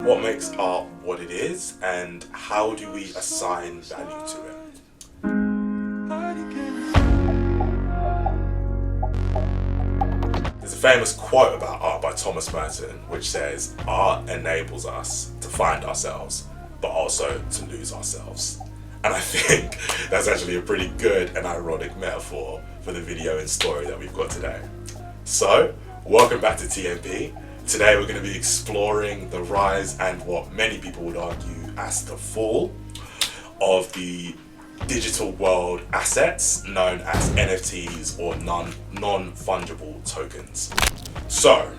what makes art what it is, and how do we assign value to it? There's a famous quote about art by Thomas Merton which says, "Art enables us to find ourselves, but also to lose ourselves." And I think that's actually a pretty good and ironic metaphor for the video and story that we've got today. So, welcome back to TMP. Today we're going to be exploring the rise and what many people would argue as the fall of the digital world assets known as NFTs or non-fungible tokens. So,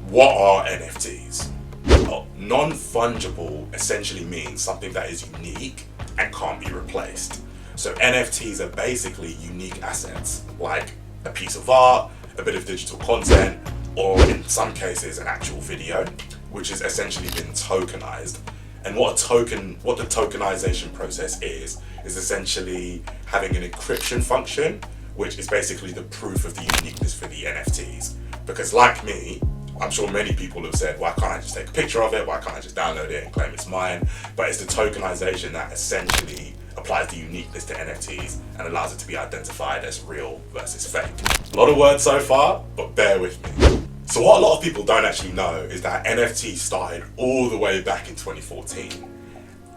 what are NFTs? Well, non-fungible essentially means something that is unique and can't be replaced. So NFTs are basically unique assets, like a piece of art, a bit of digital content, or in some cases an actual video, which has essentially been tokenized. And what the tokenization process is essentially having an encryption function, which is basically the proof of the uniqueness for the NFTs. Because like me, I'm sure many people have said, why can't I just take a picture of it? Why can't I just download it and claim it's mine? But it's the tokenization that essentially applies the uniqueness to NFTs and allows it to be identified as real versus fake. A lot of words so far, but bear with me. So what a lot of people don't actually know is that NFTs started all the way back in 2014.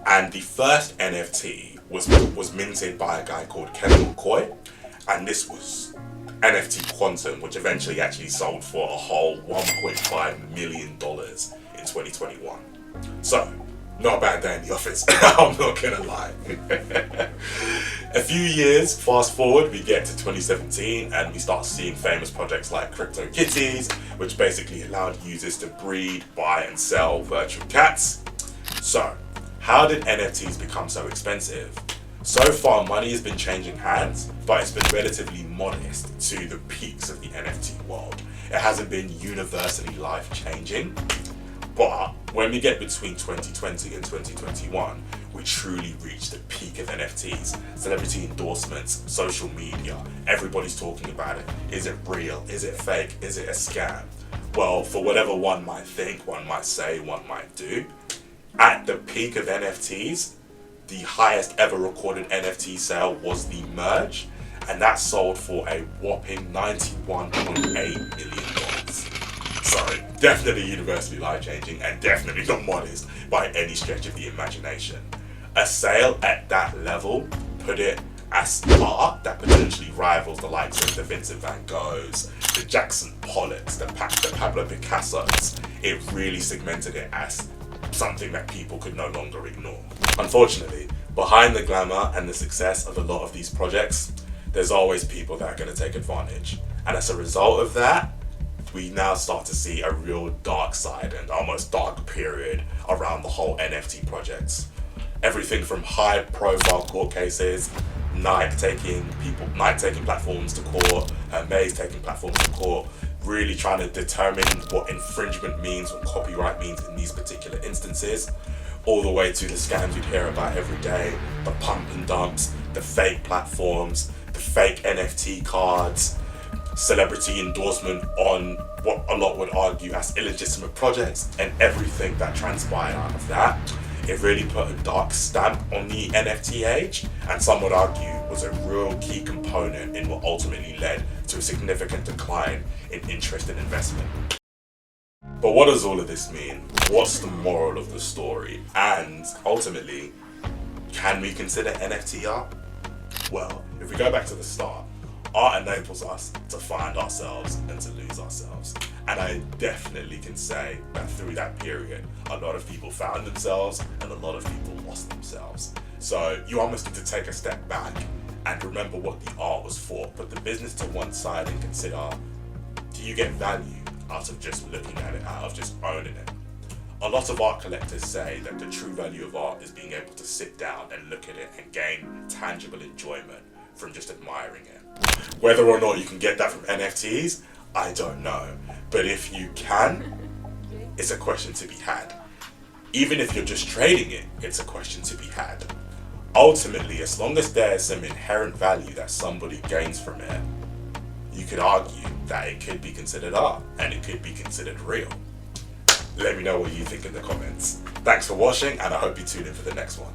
And the first NFT was minted by a guy called Kevin McCoy. And this was NFT Quantum, which eventually actually sold for a whole $1.5 million in 2021. So, not a bad day in the office, I'm not gonna lie. A few years fast forward, we get to 2017 and we start seeing famous projects like CryptoKitties, which basically allowed users to breed, buy and sell virtual cats. So, how did NFTs become so expensive? So far, money has been changing hands, but it's been relatively modest to the peaks of the NFT world. It hasn't been universally life-changing, but when we get between 2020 and 2021, we truly reach the peak of NFTs. Celebrity endorsements, social media, everybody's talking about it. Is it real? Is it fake? Is it a scam? Well, for whatever one might think, one might say, one might do, at the peak of NFTs, the highest ever recorded NFT sale was the Merge, and that sold for a whopping $91.8 million. So definitely universally life-changing and definitely not modest by any stretch of the imagination. A sale at that level put it as art that potentially rivals the likes of the Vincent van Goghs, the Jackson Pollocks, the Pablo Picassos. It really segmented it as something that people could no longer ignore. Unfortunately, behind the glamour and the success of a lot of these projects, there's always people that are going to take advantage. And as a result of that, we now start to see a real dark side and almost dark period around the whole NFT projects. Everything from high profile court cases, Nike taking platforms to court, Maze taking platforms to court, really trying to determine what infringement means, what copyright means in these particular instances, all the way to the scams you'd hear about every day, the pump and dumps, the fake platforms, the fake NFT cards, celebrity endorsement on what a lot would argue as illegitimate projects, and everything that transpired out of that. It really put a dark stamp on the NFT age, and some would argue was a real key component in what ultimately led to a significant decline in interest and investment. But what does all of this mean? What's the moral of the story? And ultimately, can we consider NFT art? Well, if we go back to the start, art enables us to find ourselves and to lose ourselves. And I definitely can say that through that period, a lot of people found themselves and a lot of people lost themselves. So you almost need to take a step back and remember what the art was for. Put the business to one side and consider, do you get value out of just looking at it, out of just owning it? A lot of art collectors say that the true value of art is being able to sit down and look at it and gain tangible enjoyment from just admiring it. Whether or not you can get that from NFTs, I don't know. But if you can, it's a question to be had. Even if you're just trading it, it's a question to be had. Ultimately, as long as there's some inherent value that somebody gains from it, you could argue that it could be considered art and it could be considered real. Let me know what you think in the comments. Thanks for watching, and I hope you tune in for the next one.